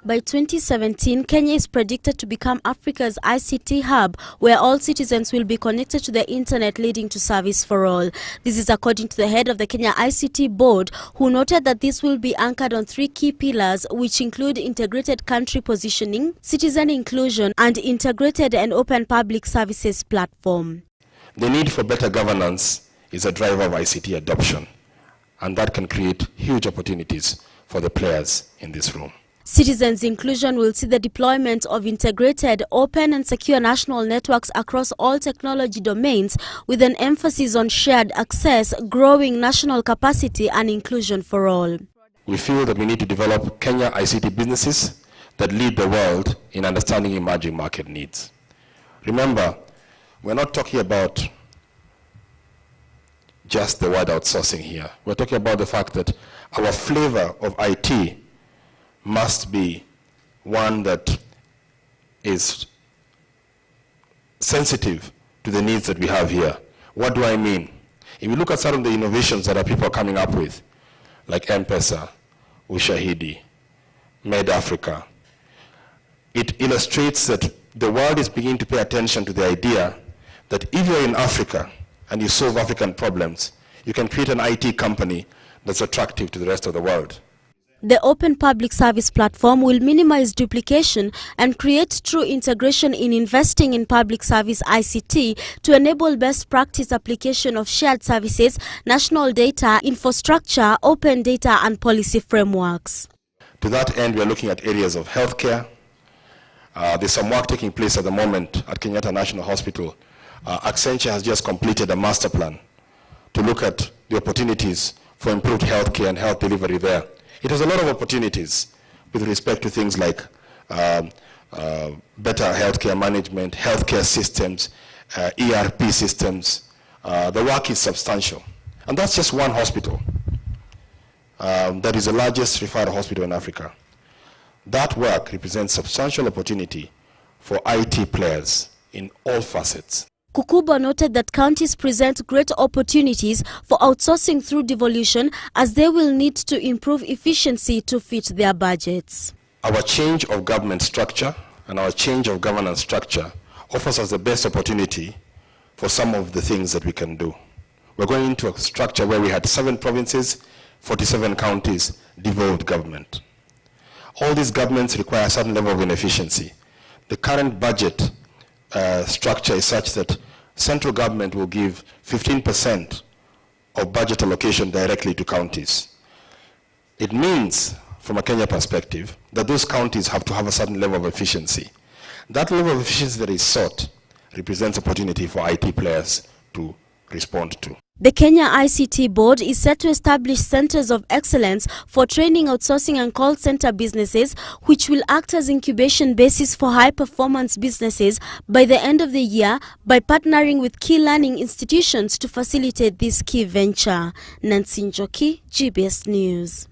By 2017, Kenya is predicted to become Africa's ICT hub, where all citizens will be connected to the internet, leading to service for all. This is according to the head of the Kenya ICT Board, who noted that this will be anchored on three key pillars, which include integrated country positioning, citizen inclusion, and integrated and open public services platform. The need for better governance is a driver of ICT adoption, and that can create huge opportunities for the players in this room. Citizens' inclusion will see the deployment of integrated, open and secure national networks across all technology domains, with an emphasis on shared access, growing national capacity and inclusion for all. We feel that we need to develop Kenya ICT businesses that lead the world in understanding emerging market needs. Remember, we're not talking about just the word outsourcing here. We're talking about the fact that our flavor of IT must be one that is sensitive to the needs that we have here. What do I mean? If you look at some of the innovations that our people are coming up with, like M-Pesa, Ushahidi, MedAfrica, it illustrates that the world is beginning to pay attention to the idea that if you're in Africa and you solve African problems, you can create an IT company that's attractive to the rest of the world. The Open Public Service Platform will minimize duplication and create true integration in investing in public service ICT to enable best practice application of shared services, national data, infrastructure, open data and policy frameworks. To that end, we are looking at areas of healthcare. There's some work taking place at the moment at Kenyatta National Hospital. Accenture has just completed a master plan to look at the opportunities for improved healthcare and health delivery there. It has a lot of opportunities with respect to things like better healthcare management, healthcare systems, ERP systems. The work is substantial. And that's just one hospital. That is the largest referral hospital in Africa. That work represents substantial opportunity for IT players in all facets. Kukuba noted that counties present great opportunities for outsourcing through devolution, as they will need to improve efficiency to fit their budgets. Our change of government structure and our change of governance structure offers us the best opportunity for some of the things that we can do. We're going into a structure where we had 7 provinces, 47 counties, devolved government. All these governments require a certain level of inefficiency. The current budget structure is such that central government will give 15% of budget allocation directly to counties. It means, from a Kenya perspective, that those counties have to have a certain level of efficiency. That level of efficiency that is sought represents opportunity for IT players to respond to. The Kenya ICT Board is set to establish centers of excellence for training, outsourcing and call center businesses, which will act as incubation bases for high-performance businesses by the end of the year, by partnering with key learning institutions to facilitate this key venture. Nancy Njoki, GBS News.